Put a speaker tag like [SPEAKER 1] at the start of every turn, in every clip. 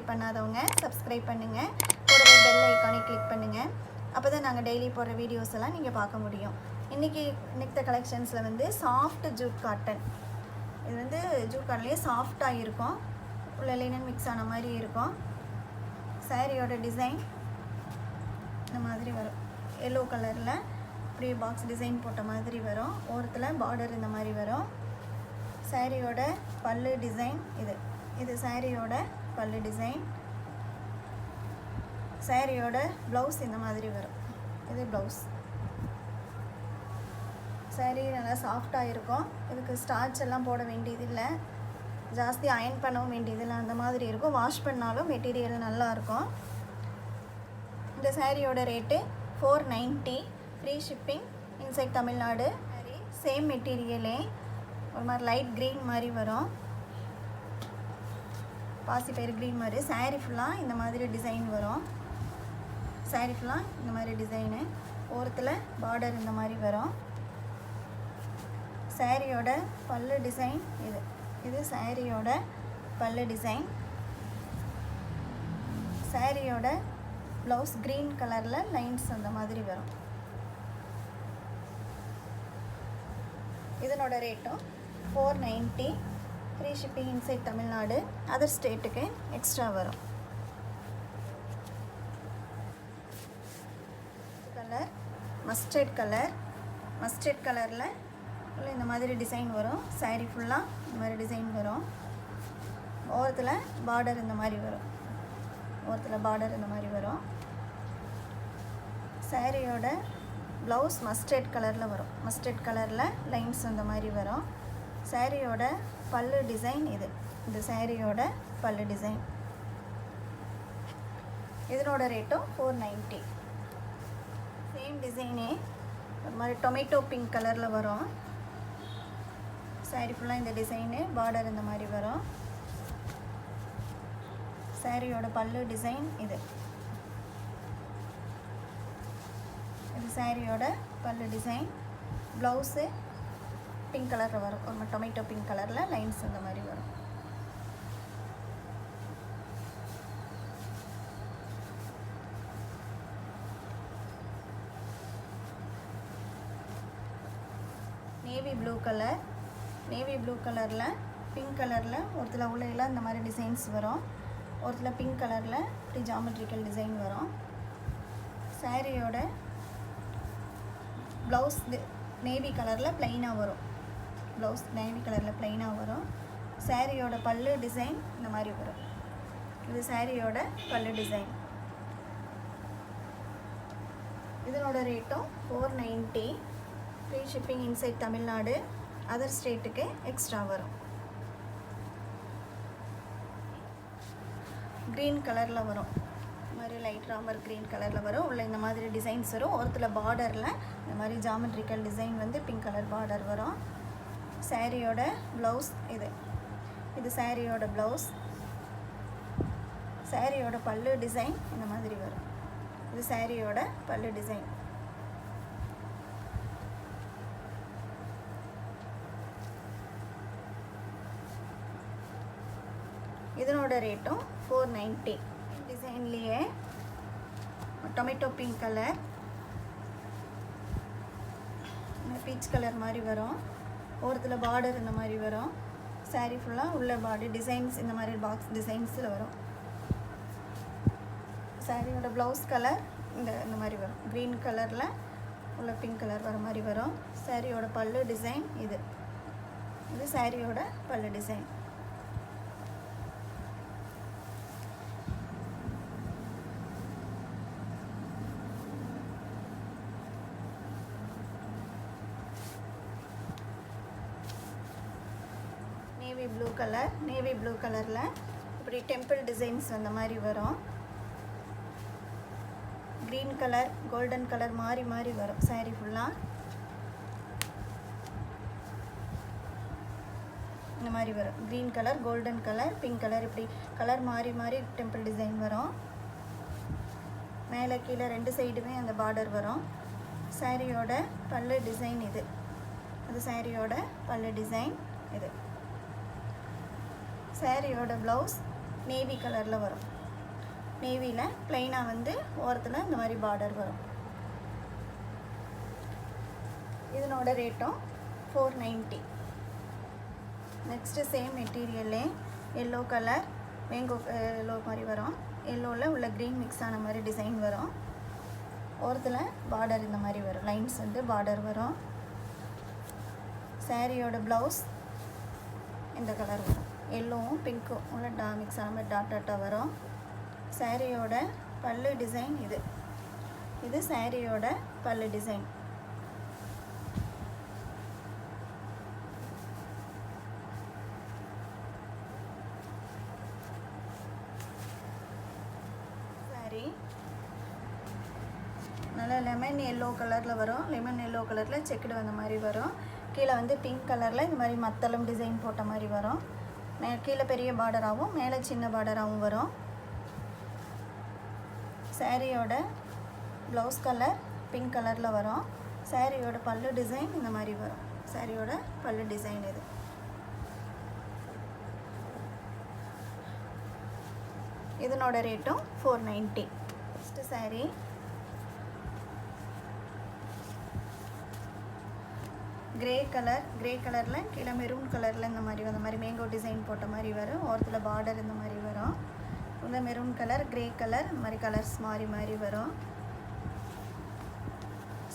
[SPEAKER 1] Subscribe பண்ணாதவங்க subscribe பண்ணுங்கள். கூடவே பெல் ஐக்கானை கிளிக் பண்ணுங்கள். அப்போ தான் நாங்கள் டெய்லி போடுற வீடியோஸ் எல்லாம் நீங்கள் பார்க்க முடியும். இன்றைக்கி கலெக்ஷன்ஸில் வந்து சாஃப்ட் ஜூட் காட்டன். இது வந்து ஜூட் காட்டன்லேயே சாஃப்டாக இருக்கும். உள்ள லினன் மிக்ஸ் ஆன மாதிரி இருக்கும். சாரியோட டிசைன் இந்த மாதிரி வரும். எல்லோ கலரில் இப்படி பாக்ஸ் டிசைன் போட்ட மாதிரி வரும். ஓரத்தில் பார்டர் இந்த மாதிரி வரும். சாரியோட பல்லு டிசைன் இது சாரியோட பல்லு டிசைன். சாரியோட ப்ளவுஸ் இந்த மாதிரி வரும். இது ப்ளவுஸ். சாரி நல்லா சாஃப்டாக இருக்கும். இதுக்கு ஸ்டார்ச் எல்லாம் போட வேண்டியதில்லை, ஜாஸ்தி அயன் பண்ணவும் வேண்டியதில்லை, அந்த மாதிரி இருக்கும். வாஷ் பண்ணாலும் மெட்டீரியல் நல்லாயிருக்கும். இந்த சாரியோட rate 490. Free shipping inside Tamil Nadu. Sari same மெட்டீரியலே ஒரு மாதிரி லைட் க்ரீன் மாதிரி வரும். பாசிப்பயிறு க்ரீன் மாதிரி. சாரி ஃபுல்லாக இந்த மாதிரி டிசைன் வரும். சாரி ஃபுல்லாக இந்த மாதிரி டிசைனு. ஓரத்தில் பார்டர் இந்த மாதிரி வரும். சாரியோட பல்லு டிசைன் இது சாரியோட பல்லு டிசைன். சாரியோட ப்ளவுஸ் க்ரீன் கலரில் லைன்ஸ் அந்த மாதிரி வரும். இதனோட ரேட்டும் 490. Free shipping inside Tamil Nadu. Other ஸ்டேட்டுக்கு எக்ஸ்ட்ரா வரும். கலர் மஸ்டர்ட் கலரில் இந்த மாதிரி டிசைன் வரும். சாரி ஃபுல்லாக இந்த மாதிரி டிசைன் வரும். ஓரத்தில் பார்டர் இந்த மாதிரி வரும். சாரியோட ப்ளவுஸ் மஸ்டர்ட் கலரில் வரும். மஸ்டர்ட் கலரில் லைன்ஸ் அந்த மாதிரி வரும். சாரியோட பல்லு டிசைன் இது சாரியோட பல்லு டிசைன். இதனோட ரேட்டும் 490. சேம் டிசைனே ஒரு மாதிரி டொமேட்டோ பிங்க் கலரில் வரும். சாரி ஃபுல்லாக இந்த டிசைனு பார்டர் இந்த மாதிரி வரும். சாரியோட பல்லு டிசைன் இது சாரியோட பல்லு டிசைன். ப்ளவுஸு பிங்க் கலரில் வரும். ஒரு டொமேட்டோ பிங்க் கலரில் லைன்ஸ் இந்த மாதிரி வரும். நேவி ப்ளூ கலரில் பிங்க் கலரில் ஒருத்தில் உள்ளே இந்த மாதிரி டிசைன்ஸ் வரும். ஒருத்தில் பிங்க் கலரில் இப்படி ஜாமெட்ரிக்கல் டிசைன் வரும். சாரியோட ப்ளவுஸ் நேவி கலரில் ப்ளைனாக வரும். சாரியோட பல்லு டிசைன் இந்த மாதிரி வரும். இது சாரியோட பல்லு டிசைன். இதனோட ரேட்டும் 490. Free shipping inside Tamil Nadu. Other ஸ்டேட்டுக்கு எக்ஸ்ட்ரா வரும். க்ரீன் கலரில் வரும். இந்த மாதிரி லைட் ராமர் க்ரீன் கலரில் வரும். உள்ள இந்த மாதிரி டிசைன்ஸ் வரும். ஒருத்தில் பார்டரில் இந்த மாதிரி ஜாமெட்ரிக்கல் டிசைன் வந்து பிங்க் கலர் பார்டர் வரும். சாரியோட ப்ளவுஸ் இது சாரியோட ப்ளவுஸ். சாரியோட பல்லு டிசைன் இந்த மாதிரி வரும். இது சாரியோட பல்லு டிசைன். இதனோட ரேட்டும் 490. டிசைன்லேயே tomato pink colour, peach colour மாதிரி வரும். ஓரத்தில் பார்டர் இந்த மாதிரி வரும். சாரி ஃபுல்லாக உள்ள பாடி டிசைன்ஸ் இந்த மாதிரி பாக்ஸ் டிசைன்ஸில் வரும். சாரியோட ப்ளவுஸ் கலர் இந்த மாதிரி வரும். க்ரீன் கலரில் உள்ள பிங்க் கலர் வர மாதிரி வரும். சாரியோட பல்லு டிசைன் இது சாரியோட பல்லு டிசைன். நேவி ப்ளூ கலரில் இப்படி டெம்பிள் டிசைன்ஸ் அந்த மாதிரி வரும். க்ரீன் கலர் கோல்டன் கலர் மாறி வரும். சாரி ஃபுல்லாக இந்த மாதிரி வரும். Green colour golden colour pink colour இப்படி கலர் மாறி டெம்பிள் டிசைன் வரும். மேலே கீழே ரெண்டு சைடுமே அந்த பார்டர் வரும். சாரியோட பல்லு டிசைன் அது சாரியோட பல்லு டிசைன் இது. சாரியோட ப்ளவுஸ் நேவி கலரில் வரும். நேவியில் ப்ளைனாக வந்து ஓரத்தில் இந்த மாதிரி பார்டர் வரும். இதனோட ரேட்டும் 490. நெக்ஸ்ட்டு சேம் மெட்டீரியல்லே எல்லோ கலர் மேங்கோ எல்லோ மாதிரி வரும். எல்லோவில் உள்ள க்ரீன் மிக்ஸ் ஆன மாதிரி டிசைன் வரும். ஓரத்தில் பார்டர் இந்த மாதிரி வரும், லைன்ஸ் வந்து பார்டர் வரும். சாரியோட ப்ளவுஸ் இந்த கலர் வரும், எல்லோவும் பிங்க்கும் உள்ள மிக்ஸ் ஆன மாதிரி டாட்டாக வரும். சாரியோட பல்லு டிசைன் இது சாரியோட பல்லு டிசைன். சாரி நல்லா லெமன் எல்லோ கலரில் வரும். லெமன் எல்லோ கலரில் செக்குடு வந்த மாதிரி வரும். கீழே வந்து பிங்க் கலரில் இந்த மாதிரி மத்தளம் டிசைன் போட்ட மாதிரி வரும். கீழே பெரிய பார்டராகவும் மேலே சின்ன பார்டராகவும் வரும். சாரியோட ப்ளவுஸ் கலர் பிங்க் கலரில் வரும். சாரியோட பல்லு டிசைன் இந்த மாதிரி வரும். சாரியோட பல்லு டிசைன் இது. இதனோட ரேட்டும் 490. நெக்ஸ்ட்டு சாரீ கிரே கலரில் கீழே மெரூன் கலரில் இந்த மாதிரி மேங்கோ டிசைன் போட்ட மாதிரி வரும். ஓரத்தில் பார்டர் இந்த மாதிரி வரும். இந்த மெரூன் கலர் கிரே கலர் இந்த மாதிரி கலர்ஸ் மாறி வரும்.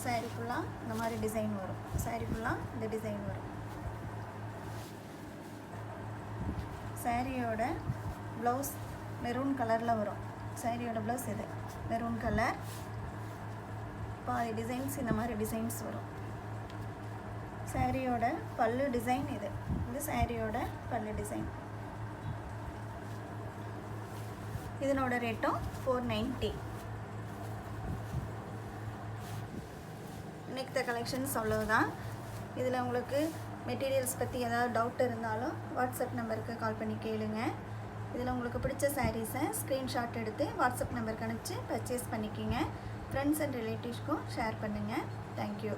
[SPEAKER 1] சாரீ ஃபுல்லாக இந்த மாதிரி டிசைன் வரும். சாரீ ஃபுல்லாக இந்த டிசைன் வரும். சாரியோட ப்ளவுஸ் மெரூன் கலரில் வரும். சாரியோட ப்ளவுஸ் இது மெரூன் கலர். பாதி டிசைன்ஸ் இந்த மாதிரி டிசைன்ஸ் வரும். சாரியோட பல்லு டிசைன் இது சாரியோட பல்லு டிசைன். இதனோட ரேட்டும் 490. இன்னைக்கு கலெக்ஷன்ஸ் அவ்வளோதான். இதில் உங்களுக்கு மெட்டீரியல்ஸ் பற்றி ஏதாவது டவுட் இருந்தாலும் வாட்ஸ்அப் நம்பருக்கு கால் பண்ணி கேளுங்க. இதில் உங்களுக்கு பிடிச்ச சாரீஸை ஸ்க்ரீன்ஷாட் எடுத்து வாட்ஸ்அப் நம்பருக்கு அனுப்பிச்சு பர்ச்சேஸ் பண்ணிக்கிங்க. ஃப்ரெண்ட்ஸ் அண்ட் ரிலேட்டிவ்ஸ்க்கும் ஷேர் பண்ணுங்கள். தேங்க்யூ.